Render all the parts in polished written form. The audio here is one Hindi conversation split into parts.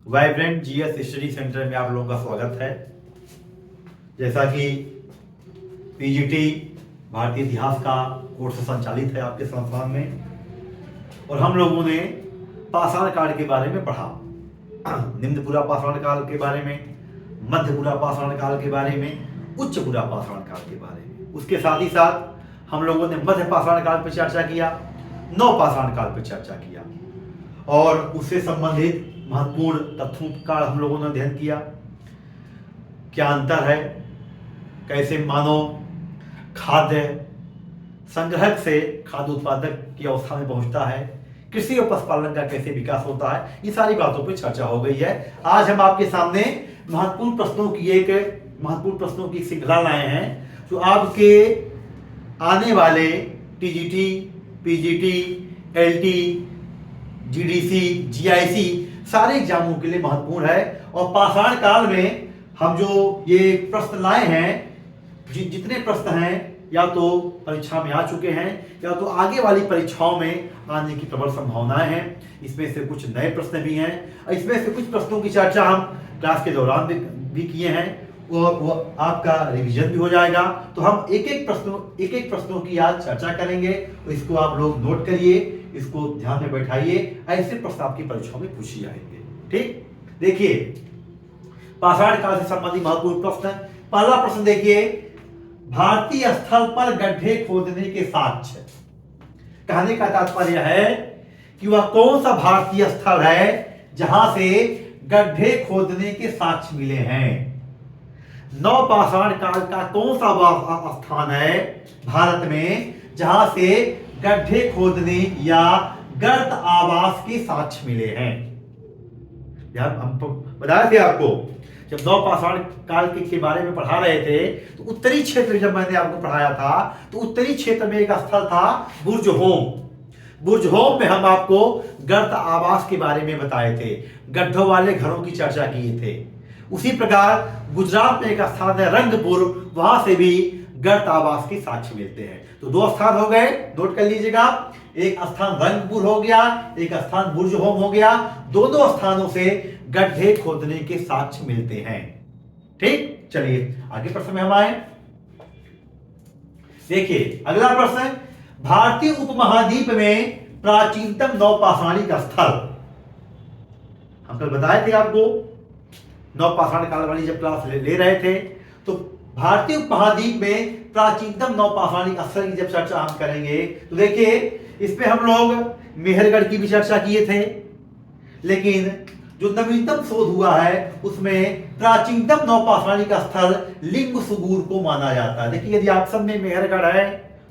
वाइब्रेंट जीएस स्टडी सेंटर में आप लोगों का स्वागत है। जैसा कि पीजीटी भारतीय इतिहास का कोर्स संचालित है आपके संस्थान में, और हम लोगों ने पाषाण काल के बारे में पढ़ा। निम्नपुरा पाषाण काल के बारे में, मध्यपुरा पाषाण काल के बारे में, उच्चपुरा पाषाण काल के बारे में। उसके साथ ही साथ हम लोगों ने मध्य पाषाण काल पर चर्चा किया, नव पाषाण काल पर चर्चा किया, और उससे संबंधित महत्वपूर्ण तथ्यों का हम लोगों ने अध्ययन किया। क्या अंतर है, कैसे मानव खाद्य संग्रहक से खाद्य उत्पादक की अवस्था में पहुंचता है, कृषि और पशुपालन का कैसे विकास होता है, ये सारी बातों पर चर्चा हो गई है। आज हम आपके सामने महत्वपूर्ण प्रश्नों की श्रृंखला लाए हैं, जो आपके आने वाले TGT, PGT, LT, GDC, GIC सारे एग्जामों के लिए महत्वपूर्ण है। और पाषाण काल में हम जो ये प्रश्न लाए हैं, जितने प्रश्न हैं या तो परीक्षा में आ चुके हैं या तो आगे वाली परीक्षाओं में आने की प्रबल संभावनाएं हैं। इसमें से कुछ नए प्रश्न भी हैं, और इसमें से कुछ प्रश्नों की चर्चा हम क्लास के दौरान भी किए हैं, वो आपका रिवीजन भी हो जाएगा। तो हम एक एक प्रश्नों की आज चर्चा करेंगे, और इसको आप लोग नोट करिए, इसको ध्यान में बैठाइए। ऐसे प्रश्न आपकी परीक्षाओं में पूछे जाएंगे। ठीक, देखिए पाषाण काल से संबंधित महत्वपूर्ण प्रश्न। पहला प्रश्न देखिए, भारतीय स्थल पर गड्ढे खोदने के साक्ष्य। कहने का तात्पर्य है कि वह कौन सा भारतीय स्थल है जहां से गड्ढे खोदने के साक्ष्य मिले हैं। नव पाषाण काल का कौन सा स्थान है भारत में जहां से गड्ढे खोदने या गर्त आवास के साक्ष्य मिले हैं। हम बताए थे आपको, जब नव पाषाण काल के बारे में पढ़ा रहे थे, तो उत्तरी क्षेत्र जब मैंने आपको पढ़ाया था, तो उत्तरी क्षेत्र में एक स्थल था बुर्ज होम में हम आपको गर्त आवास के बारे में बताए थे, गड्ढों वाले घरों की चर्चा किए थे। उसी प्रकार गुजरात में एक स्थान है रंगपुर, वहां से भी गर्त आवास के साक्ष्य मिलते हैं। तो दो स्थान हो गए, नोट कर लीजिएगा। एक स्थान रंगपुर हो गया, एक स्थान बुर्ज होम हो गया। दोनों स्थानों से गड्ढे खोदने के साक्ष्य मिलते हैं। ठीक, चलिए आगे प्रश्न में हम आए। देखिए अगला प्रश्न, भारतीय उपमहाद्वीप में प्राचीनतम नवपाषाणिक स्थल। हम कल बताए थे आपको, नवपाषाण काल वाली जब क्लास ले रहे थे, तो भारतीय उपमहाद्वीप में प्राचीनतम नवपाषाणिक स्थल की जब चर्चा हम करेंगे, तो देखिए इसमें हम लोग मेहरगढ़ की भी चर्चा किए थे, लेकिन जो नवीनतम शोध हुआ है उसमें प्राचीनतम नवपाषाणिक स्थल लिंग सुगूर को माना जाता है। देखिए यदि ऑप्शन में मेहरगढ़ है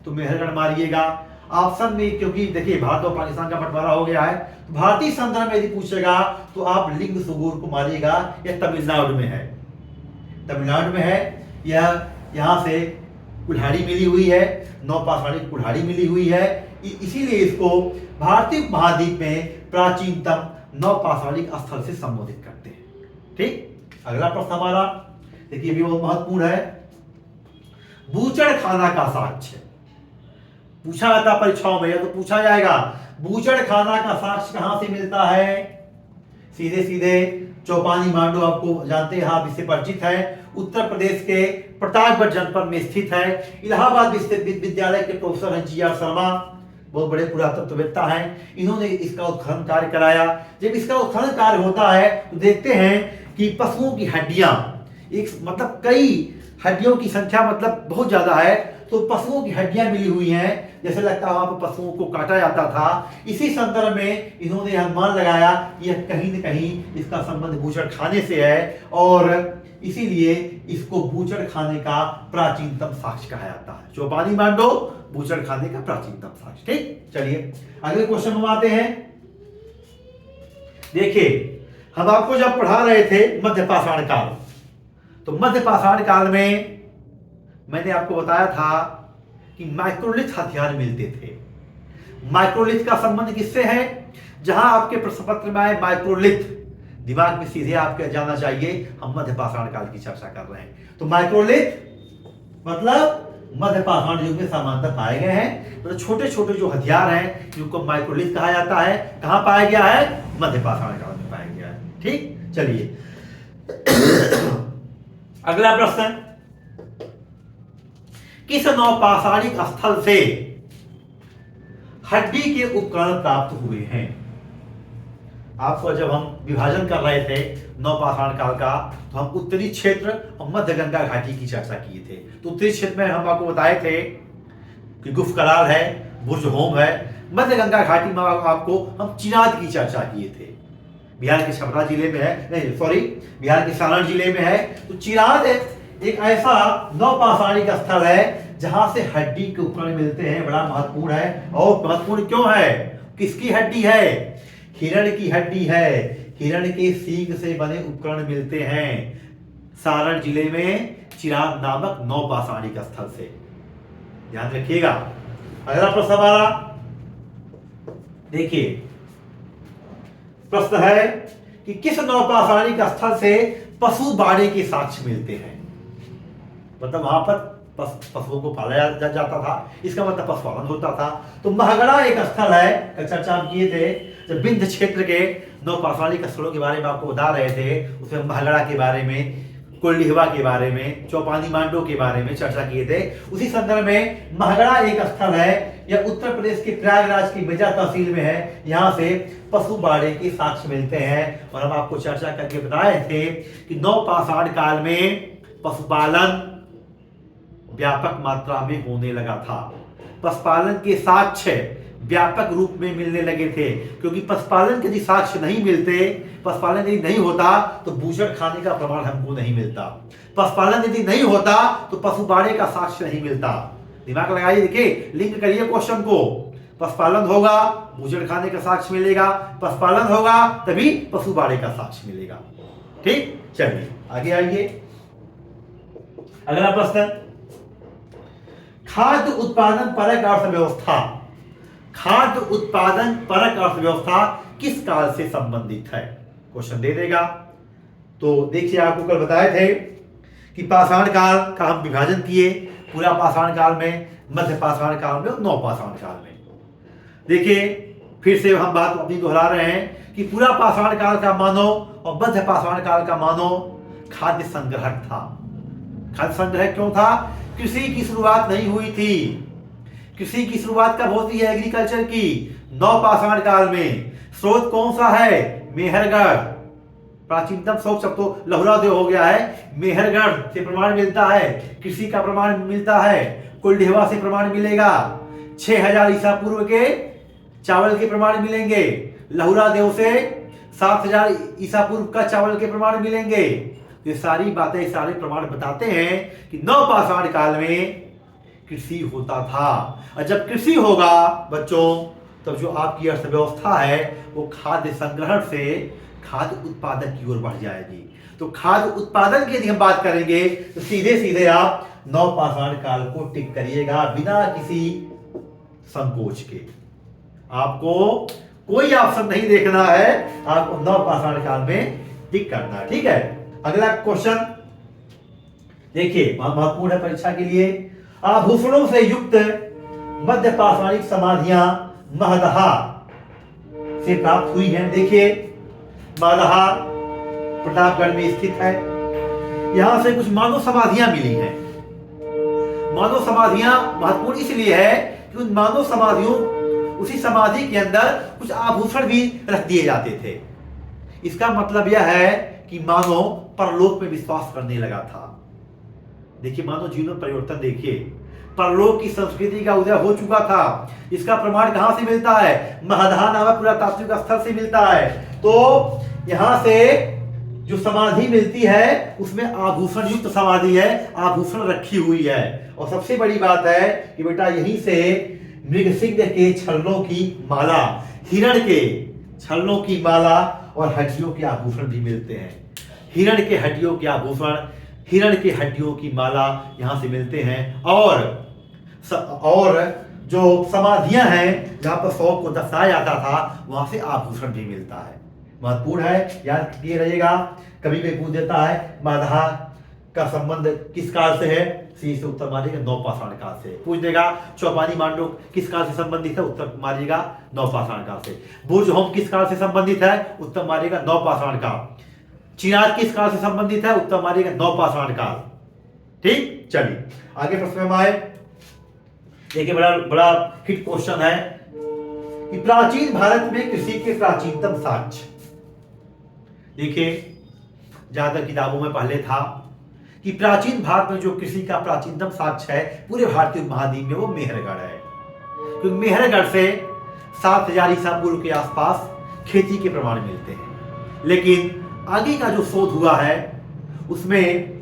तो मेहरगढ़ मारिएगा। ऑप्शन में, क्योंकि देखिए भारत और पाकिस्तान का बंटवारा हो गया है, तो भारतीय संदर्भ में यदि पूछेगा तो आप लिंग सुगूर को मारिएगा। यह तमिलनाडु में है। यह यहाँ से कुल्हाड़ी मिली हुई है, नवपाषाणिक कुल्हाड़ी मिली हुई है, इसीलिए इसको भारतीय महाद्वीप में प्राचीनतम नवपाषाणिक स्थल से संबोधित करते हैं। ठीक, अगला प्रश्न हमारा देखिए भी बहुत महत्वपूर्ण है। बूचड़ खाना का साक्ष्य पूछा जाता परीक्षाओं में, या तो पूछा जाएगा बूचड़ खाना का साक्ष्य कहां से मिलता है। सीधे चौपानी मांडू आपको जानते हैं, आप इससे परिचित है, उत्तर प्रदेश के प्रतापगढ़ जनपद में स्थित है। इलाहाबाद विश्वविद्यालय के प्रोफेसर हैं जी.आर. शर्मा, बहुत बड़े पुरातत्ववेत्ता हैं। इन्होंने इसका उत्खनन कार्य कराया। जब इसका उत्खनन कार्य होता है तो देखते हैं कि पशुओं की हड्डियां, मतलब कई हड्डियों की संख्या मतलब बहुत ज्यादा है, तो पशुओं की हड्डियां मिली हुई हैं, जैसे लगता है वहां पर पशुओं को काटा जाता था। इसी संदर्भ में इन्होंने अनुमान लगाया यह कहीं न कहीं इसका संबंध बूचड़ खाने से है, और इसीलिए इसको बूचड़ खाने का प्राचीनतम साक्ष्य कहा जाता है। चौपानी मांडो बूचड़ खाने का प्राचीनतम साक्ष्य। ठीक, चलिए अगले क्वेश्चन में आते हैं। देखिए हम आपको जब पढ़ा रहे थे मध्य पाषाण काल, तो मध्य पाषाण काल में मैंने आपको बताया था कि माइक्रोलिथ हथियार मिलते थे। माइक्रोलिथ का संबंध किससे है? जहां आपके प्रश्न पत्र में आए माइक्रोलिथ, दिमाग में सीधे आपके जाना चाहिए हम मध्य पाषाण काल की चर्चा कर रहे हैं। तो माइक्रोलिथ मतलब मध्य पाषाण युग में सामान्यतः पाए गए हैं। तो छोटे छोटे जो हथियार हैं जिनको माइक्रोलिथ कहा जाता है, कहां पाया गया है? मध्य पाषाण काल में पाया गया है। ठीक, चलिए अगला प्रश्न, किस नवपाषाणिक स्थल से हड्डी के उपकरण प्राप्त हुए हैं? आपको जब हम विभाजन कर रहे थे नवपाषाण काल का, तो हम उत्तरी क्षेत्र और मध्य गंगा घाटी की चर्चा किए थे। तो उत्तरी क्षेत्र में हम आपको बताए थे कि गुफ करार है, बुर्ज होम है। मध्य गंगा घाटी में आपको हम चिनाद की चर्चा किए थे। बिहार के छपरा जिले में है, नहीं सॉरी, बिहार के सारण जिले में है। तो चिनाद एक ऐसा नवपाषाणिक स्थल है जहां से हड्डी के उपकरण मिलते हैं। बड़ा महत्वपूर्ण है। और महत्वपूर्ण क्यों है? किसकी हड्डी है? हिरण की हड्डी है। हिरण के सींग से बने उपकरण मिलते हैं सारण जिले में चिराग नामक नवपाषाणिक स्थल से। ध्यान रखिएगा। अगला प्रश्न हमारा देखिए, प्रश्न है कि किस नवपाषाणिक स्थल से पशु बाड़े के साक्ष्य मिलते हैं? मतलब वहां पर पशुओं को पाला जाता था, इसका मतलब पशुपालन होता था। तो महगड़ा एक स्थल है, कल चर्चा हम किए थे जब विंध्य क्षेत्र के नवपाषाणिक स्थलों के बारे में आपको बता रहे थे। उसमें महगड़ा के बारे में, कोल्डिहवा के बारे में, चौपानी मांडो के बारे में चर्चा किए थे। उसी संदर्भ में महगड़ा एक स्थल है, यह उत्तर प्रदेश के प्रयागराज की मिर्जा तहसील में है। यहाँ से पशु बाड़े के साक्ष्य मिलते हैं। और हम आपको चर्चा करके बताए थे कि नवपाषाण काल में पशुपालन व्यापक मात्रा में होने लगा था। पशुपालन के साक्ष्य व्यापक रूप में मिलने लगे थे, क्योंकि पशुपालन के यदि साक्ष्य नहीं मिलते, पशुपालन यदि नहीं होता तो बूचड़ खाने का प्रमाण हमको नहीं मिलता। पशुपालन यदि नहीं होता तो पशु बाड़े का साक्ष्य नहीं मिलता। दिमाग लगाइए, देखिए, लिंक करिए क्वेश्चन को। पशुपालन होगा, बूचड़ खाने का साक्ष्य मिलेगा। पशुपालन होगा तभी पशु बाड़े का साक्ष्य मिलेगा। ठीक, चलिए आगे आइए। अगला प्रश्न, खाद्य उत्पादन परक अर्थव्यवस्था। खाद्य उत्पादन परक अर्थव्यवस्था किस काल से संबंधित है? क्वेश्चन दे देगा। तो देखिए, आपको कल बताए थे कि पाषाण काल का हम विभाजन किए, पूरा पाषाण काल में, मध्य पाषाण काल में और नवपाषाण काल में। देखिए, फिर से हम बात अपनी दोहरा रहे हैं कि पूरा पाषाण काल का मानो और मध्य पाषाण काल का मानो खाद्य संग्रह था। खाद्य संग्रह क्यों था? कृषि की शुरुआत नहीं हुई थी। कृषि की शुरुआत कब होती है? एग्रीकल्चर की नवपाषाण काल में। स्रोत कौन सा है? मेहरगढ़। प्राचीनतम स्रोत सब तो लहुरा देव हो गया है। मेहरगढ़ से प्रमाण मिलता है, कृषि का प्रमाण मिलता है। कोल्डिहवा से प्रमाण मिलेगा। 6000 ईसा पूर्व के चावल के प्रमाण मिलेंगे। लहुरा देव से 7000 ईसा पूर्व का चावल के प्रमाण मिलेंगे। ये सारी बातें, सारे प्रमाण बताते हैं कि नवपाषाण काल में कृषि होता था। और जब कृषि होगा बच्चों, तब जो आपकी अर्थव्यवस्था है वो खाद्य संग्रहण से खाद्य उत्पादन की ओर बढ़ जाएगी। तो खाद्य उत्पादन की यदि हम बात करेंगे तो सीधे सीधे आप नवपाषाण काल को टिक करिएगा, बिना किसी संकोच के। आपको कोई ऑप्शन नहीं देखना है, आपको नवपाषाण काल में टिक करना है। ठीक है, अगला क्वेश्चन देखिए, महत्वपूर्ण है परीक्षा के लिए। आभूषणों से युक्त मध्य पाषाणिक समाधियां महदहा से प्राप्त हुई हैं। देखिए, महदहा प्रतापगढ़ में स्थित है। यहां से कुछ मानव समाधियां मिली हैं। मानव समाधियां महत्वपूर्ण इसलिए है कि उन मानव समाधियों, उसी समाधि के अंदर कुछ आभूषण भी रख दिए जाते थे। इसका मतलब यह है कि मानव परलोक में विश्वास करने लगा था। देखिए, मानव जीवन में परिवर्तन देखिए, परलोक की संस्कृति का उदय हो चुका था। इसका प्रमाण कहां से मिलता है? महदहा नामक पुरातात्विक स्थल से मिलता है। तो यहां से जो समाधि मिलती है उसमें आभूषण युक्त समाधि है, आभूषण रखी हुई है। और सबसे बड़ी बात है कि बेटा यहीं से मृगसिंह के छल्लों की माला, हिरण के छल्लों की माला और हड्डियों के आभूषण भी मिलते हैं। हिरण के हड्डियों के आभूषण, हिरण के हड्डियों की माला यहां से मिलते हैं। और जो समाधियां हैं जहां पर शव को दफनाया जाता था, वहां से आभूषण भी मिलता है। महत्वपूर्ण है, याद किए रहिएगा। कभी भी पूछ देता है महदहा का संबंध किस काल से है, सी से उत्तर मारिएगा नवपाषाण काल से। पूछ देगा चौपानी मांडो किस काल से संबंधित है, उत्तर मारिएगा नवपाषाण काल से। बुर्ज होम किस काल से संबंधित है, उत्तर मारिएगा नवपाषाण का। चिराग किस काल से संबंधित है? उत्तर मारिएगा नवपाषाण काल। ठीक, चलिए आगे प्रश्न में आए। देखिए बड़ा बड़ा हिट क्वेश्चन है कि प्राचीन भारत में कृषि के प्राचीनतम साक्ष्य। देखिए जहां तक किताबों में पहले था कि प्राचीन भारत में जो कृषि का प्राचीनतम साक्ष्य है पूरे भारतीय महाद्वीप में वो मेहरगढ़ है, क्योंकि मेहरगढ़ से 7000 ईसा पूर्व के आसपास खेती के प्रमाण मिलते हैं। लेकिन आगे का जो शोध हुआ है उसमें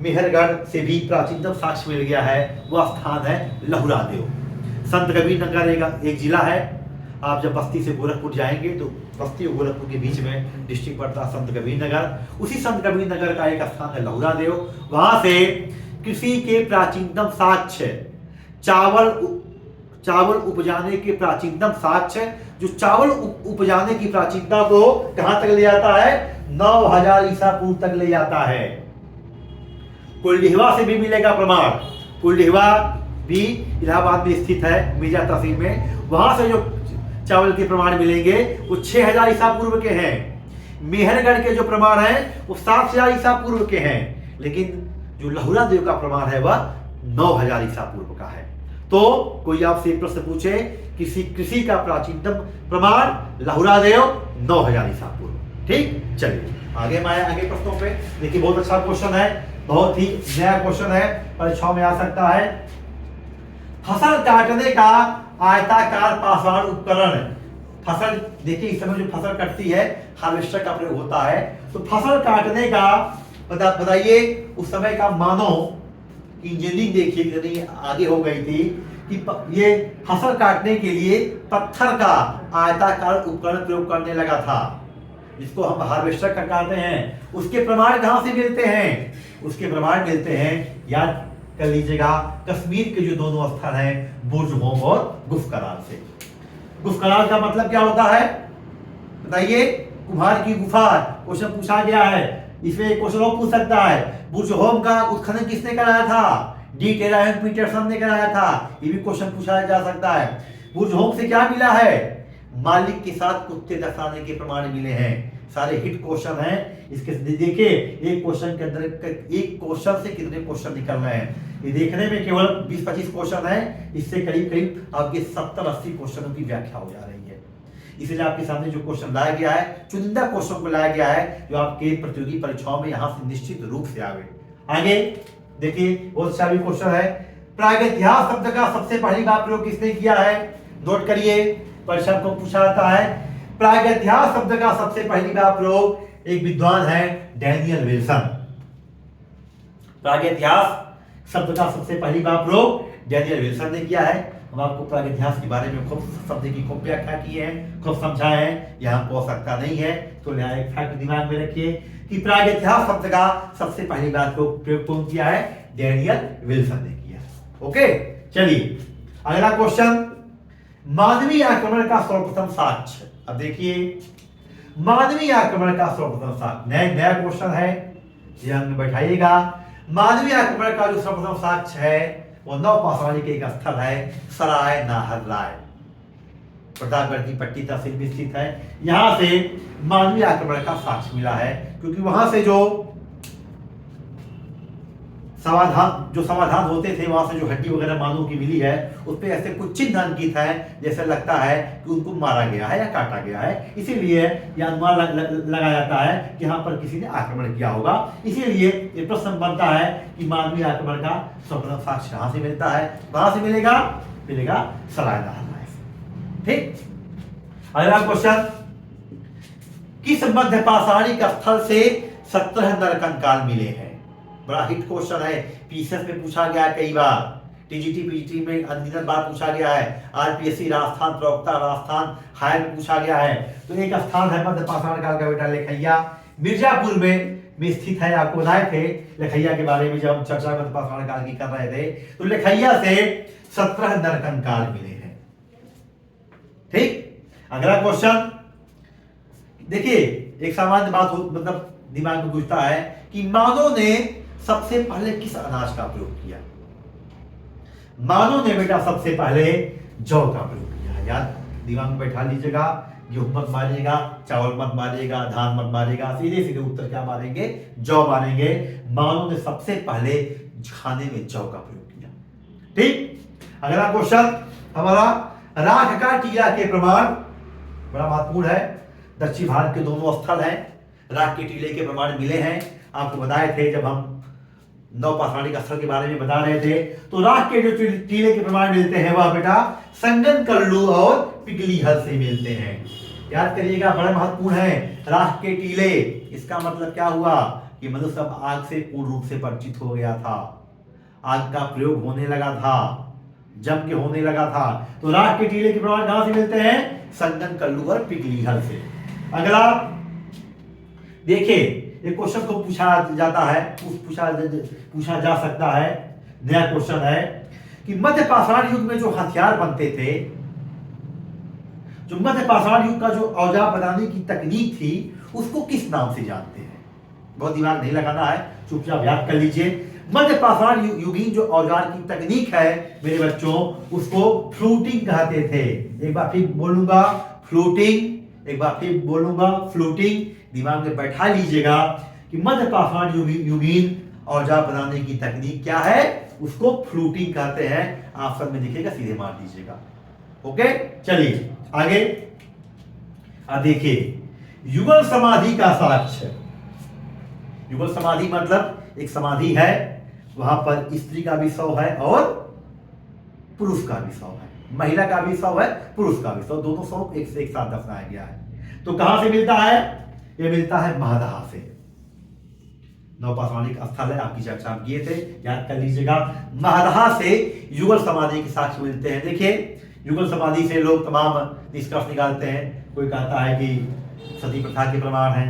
मेहरगढ़ से भी प्राचीनतम साक्ष्य मिल गया है। वह स्थान है लहुरा देव। संत कबीर नगर एक जिला है। आप जब बस्ती से गोरखपुर जाएंगे तो बस्ती और गोरखपुर के बीच में डिस्ट्रिक्ट पड़ता है संत कबीर नगर। उसी संत कबीर नगर का एक स्थान है लहुरा देव। वहां से कृषि के प्राचीनतम साक्ष्य, चावल उपजाने के प्राचीनतम साक्ष्य, जो चावल उपजाने की प्राचीनता को कहां तक ले जाता है? 9000 ईसा पूर्व तक ले जाता है। कुलडीहवा से भी मिलेगा प्रमाण। कुलडीहवा भी इलाहाबाद में स्थित है, मिर्जा तहसील में। वहां से जो चावल के प्रमाण मिलेंगे वो 6000 ईसा पूर्व के हैं। मेहरगढ़ के जो प्रमाण हैं वो 7000 ईसा पूर्व के हैं। लेकिन जो लहुरा देव का प्रमाण है वह 9000 ईसा पूर्व का है। तो कोई आपसे प्रश्न पूछे कृषि का प्राचीनतम प्रमाण लहुरा देव 9000 ईसा पूर्व। ठीक, चलिए आगे में आगे प्रश्नों पे। देखिए बहुत अच्छा क्वेश्चन है, बहुत ही नया क्वेश्चन है, परीक्षाओं में आ सकता है। फसल काटने का आयताकार पाषाण उपकरण। फसल देखिए इस समय जो फसल कटती है हार्वेस्टर का प्रयोग होता है। तो फसल काटने का बताइए उस समय का मानव इंजीनियरिंग देखिए कितनी आगे हो गई थी कि ये फसल काटने के लिए पत्थर का आयताकार उपकरण प्रयोग करने लगा था, जिसको हम हार्वेस्टर कहते हैं। उसके प्रमाण कहां से मिलते हैं? उसके प्रमाण मिलते हैं, याद कर लीजिएगा, कश्मीर के जो दोनों स्थल हैं बुर्ज होम और गुफकरार से। गुफकरार का मतलब क्या होता है बताइए? कुम्हार की गुफा। क्वेश्चन पूछा गया है, इसमें एक क्वेश्चन और पूछ सकता है, बुर्ज होम का उत्खनन किसने कराया था? डी टेरा एंड पीटरसन ने कराया था। ये भी क्वेश्चन पूछा जा सकता है। बुर्ज होम से क्या मिला है? मालिक के साथ कुत्ते दफनाने के प्रमाण मिले हैं। सारे हिट क्वेश्चन हैं। इसके देखिए एक क्वेश्चन के अंदर एक क्वेश्चन से कितने क्वेश्चन निकल रहे हैं। ये देखने में केवल 20-25 क्वेश्चन है, इससे करीब करीब आपके 70-80 क्वेश्चनों की व्याख्या हो जा रही है। इसलिए आपके सामने जो क्वेश्चन लाया गया है, चुनिंदा क्वेश्चन को लाया गया है जो आपके प्रतियोगी परीक्षाओं में यहाँ से निश्चित रूप से आवे। आगे देखिए बहुत अच्छा भी क्वेश्चन है। प्रागैतिहासिक शब्द का सबसे पहली बार प्रयोग किसने किया है? नोट करिए, परीक्षा को पूछा जाता है। प्रागैतिहासिक शब्द का सबसे पहली बार प्रयोग एक विद्वान है डैनियल विल्सन। प्रागैतिहासिक शब्द का सबसे पहली बार प्रयोग डैनियल विल्सन ने किया है। हम आपको प्रागैतिहासिक के बारे में खूब शब्द की खूब व्याख्या की है, खूब समझाए हैं। यहाँ को आवश्यकता नहीं है, तो यहाँ एक फैक्ट दिमाग में रखिए कि प्रागैतिहासिक शब्द का सबसे पहली बार प्रयोग कौन किया है? डैनियल विल्सन ने किया। ओके, चलिए अगला क्वेश्चन, मानवीय आक्रमण का सर्वप्रथम साक्ष्य। अब देखिए मानवीय आक्रमण का सर्वप्रथम साक्ष्य, नया क्वेश्चन है, ध्यान में बैठाइएगा। मानवीय आक्रमण का जो सर्वप्रथम साक्ष्य है वो नवपाषाणी के एक स्थल है सराय नाहर राय, प्रतापगढ़ की पट्टी तहसील में स्थित है। यहां से मानवीय आक्रमण का साक्ष्य मिला है, क्योंकि वहां से जो समाधान होते थे, वहां से जो हड्डी वगैरह मानव की मिली है उस पर ऐसे कुछ चिन्ह अंकित है, जैसे लगता है कि उनको मारा गया है या काटा गया है। इसीलिए यह अनुमान लगाया जाता है कि यहाँ पर किसी ने आक्रमण किया होगा। इसीलिए ये प्रश्न बनता है कि मानवीय आक्रमण का सर्वप्रथम साक्ष्य कहां से मिलता है? कहां से मिलेगा सराय नाहर राय से। ठीक, अगला क्वेश्चन, किस मध्यपाषाणिक स्थल से 17 नरकंकाल मिले हैं? बड़ा हिट क्वेश्चन है, पीसीएस में पूछा गया है कई बार, टीजीटी पीजीटी में अनगिनत बार पूछा गया है, आरपीएससी राजस्थान प्रवक्ता राजस्थान हायर में पूछा गया है। तो एक स्थान है मध्यपाषाण काल का बेटा लखैया, मिर्जापुर में स्थित है। आपको बताए थे लखैया के बारे में जब हम चर्चा मध्यपाषाण काल की कर रहे थे, तो लखैया से 17 नरकंकाल मिले हैं। ठीक, अगला क्वेश्चन देखिए, एक सामान्य बात मतलब दिमाग में गुजरता है कि मानव ने सबसे पहले किस अनाज का प्रयोग किया? मानव ने बेटा सबसे पहले जौ का प्रयोग किया। याद दिमाग में बैठा लीजिएगा, गेहूं मत मारिएगा, चावल मत मारिएगा, धान मत मारिएगा, सीधे सीधे उत्तर क्या मारेंगे? जौ मारेंगे। मानव ने सबसे पहले खाने में जौ का प्रयोग किया। ठीक, अगला क्वेश्चन हमारा, राख का टीला के प्रमाण बड़ा महत्वपूर्ण है। दक्षिण भारत के दोनों स्थल हैं, राख के टीले के प्रमाण मिले हैं। आपको बताए थे जब हम नवपाषाणिक स्थल के बारे में बता रहे थे, तो राख के जो टीले के प्रमाण मिलते हैं वह बेटा संगन कल्लू और पिघलीहल से मिलते हैं। याद करिएगा, बड़ा महत्वपूर्ण है राख के टीले। इसका मतलब क्या हुआ कि मनुष्य अब आग से पूर्ण रूप से परिचित हो गया था, आग का प्रयोग होने लगा था, जम के होने लगा था। तो राख के टीले के प्रमाण कहां से मिलते हैं? संगन कल्लू और पिघलीहल से। अगला देखिए, एक क्वेश्चन को पूछा जाता है, पूछा जा सकता है, नया क्वेश्चन है कि मध्य पाषाण युग में जो हथियार बनते थे, जो मध्य पाषाण युग का जो औजार बनाने की तकनीक थी, उसको किस नाम से जानते हैं? बहुत दिमाग नहीं लगाना है, चुपचाप याद कर लीजिए। मध्य पाषाण युगीन जो औजार की तकनीक है मेरे बच्चों, उसको फ्लूटिंग कहते थे। एक बार फिर बोलूंगा फ्लूटिंग, एक बार फिर बोलूंगा फ्लूटिंग। दिमाग में बैठा लीजिएगा कि मध्य पाषाण युगीन औजार बनाने की तकनीक क्या है? उसको फ्लूटिंग कहते हैं। ऑप्शन में दिखेगा, सीधे मार दीजिएगा। ओके, चलिए आगे। अब देखिए, युगल समाधि का साक्ष्य। युगल समाधि मतलब एक समाधि है, वहां पर स्त्री का भी शव है और पुरुष का भी शव है, महिला का भी शव है, पुरुष का भी शव, दोनों शव एक से एक साथ दफनाया गया है। तो कहां से मिलता है? ये मिलता है महदहा से। नवपाषाणिक स्थल है, आपकी चर्चा हम किए थे, याद कर लीजिएगा। महदहा से युगल समाधि के साक्ष्य मिलते हैं। देखिए, युगल समाधि से लोग तमाम निष्कर्ष निकालते हैं। कोई कहता है कि सती प्रथा के प्रमाण है,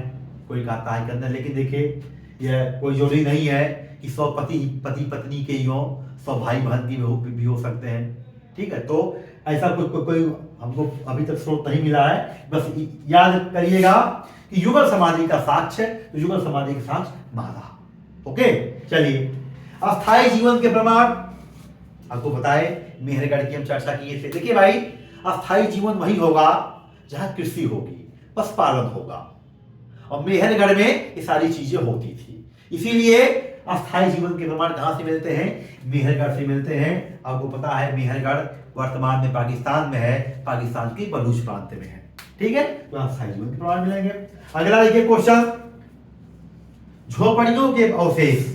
कोई कहता है कि अंदर, लेकिन देखिए यह कोई जरूरी नहीं है कि सौ पति पत्नी के ही हो, सौ भाई बहन की भी हो सकते हैं। ठीक है, तो ऐसा कोई हमको अभी तक स्रोत नहीं मिला है। बस याद करिएगा कि युगल समाधि का साक्ष्य, तो युगल समाधि का साक्ष्य महदहा। ओके, चलिए। अस्थायी जीवन के प्रमाण आपको बताए, मेहरगढ़ की हम चर्चा किए थे। देखिए भाई, अस्थायी जीवन वही होगा जहां कृषि होगी, पशुपालन होगा, और मेहरगढ़ में ये सारी चीजें होती थी। इसीलिए अस्थायी जीवन के प्रमाण कहां से मिलते हैं? मेहरगढ़ से मिलते हैं। आपको पता है मेहरगढ़ वर्तमान में पाकिस्तान में है, पाकिस्तान के बलूच प्रांत में है। ठीक है, तो अस्थायी जीवन के प्रमाण मिलेंगे। अगला देखिए क्वेश्चन, झोपड़ियों के अवशेष।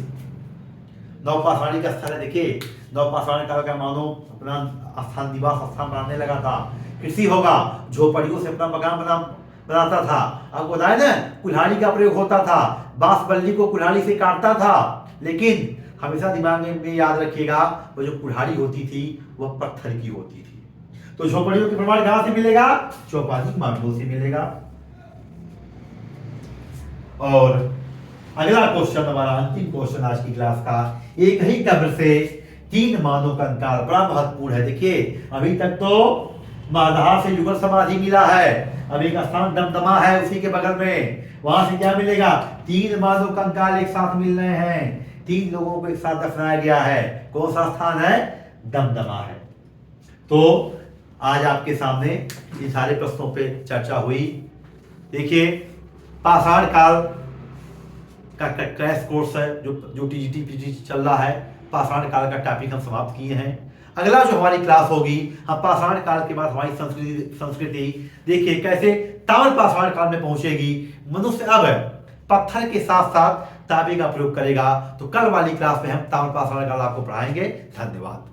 नवपाषाणिक स्थल है। देखिए, नवपाषाण काल का मानव अपना स्थान, निवास स्थान बनाने लगा था, कृषि होगा, झोपड़ियों से अपना मकान बनाता था। आपको बताया ना, कुल्हाड़ी का प्रयोग होता था, बांस बल्ली को कुल्हाड़ी से काटता था। लेकिन हमेशा दिमाग में याद रखिएगा, वो जो कुल्हाड़ी होती थी वह पत्थर की होती थी। तो झोपड़ियों के प्रमाण कहां से मिलेगा? चौपानी मार्गों से मिलेगा। और अगला क्वेश्चन, हमारा अंतिम क्वेश्चन आज की क्लास का, एक ही कब्र से 3 मानव कंकाल, बड़ा महत्वपूर्ण है। देखिए, अभी तक तो महदहा से युगल समाधि मिला है, अब एक स्थान दमदमा है उसी के बगल में, वहां से क्या मिलेगा? 3 मानव कंकाल एक साथ मिल रहे हैं, 3 लोगों को एक साथ दफनाया गया है। कौन सा स्थान है? दमदमा है। तो आज आपके सामने इन सारे प्रश्नों पे चर्चा हुई। देखिए, पाषाण काल का क्रैश कोर्स है जो टीजीटी पीजीटी चल रहा है, पाषाण काल का टॉपिक हम समाप्त किए हैं। अगला जो हमारी क्लास होगी, हम पाषाण काल के बाद हमारी संस्कृति देखिए कैसे ताम्र पाषाण काल में पहुंचेगी। मनुष्य अब पत्थर के साथ साथ तांबे का प्रयोग करेगा। तो कल वाली क्लास में हम ताम्र पाषाण काल आपको पढ़ाएंगे। धन्यवाद।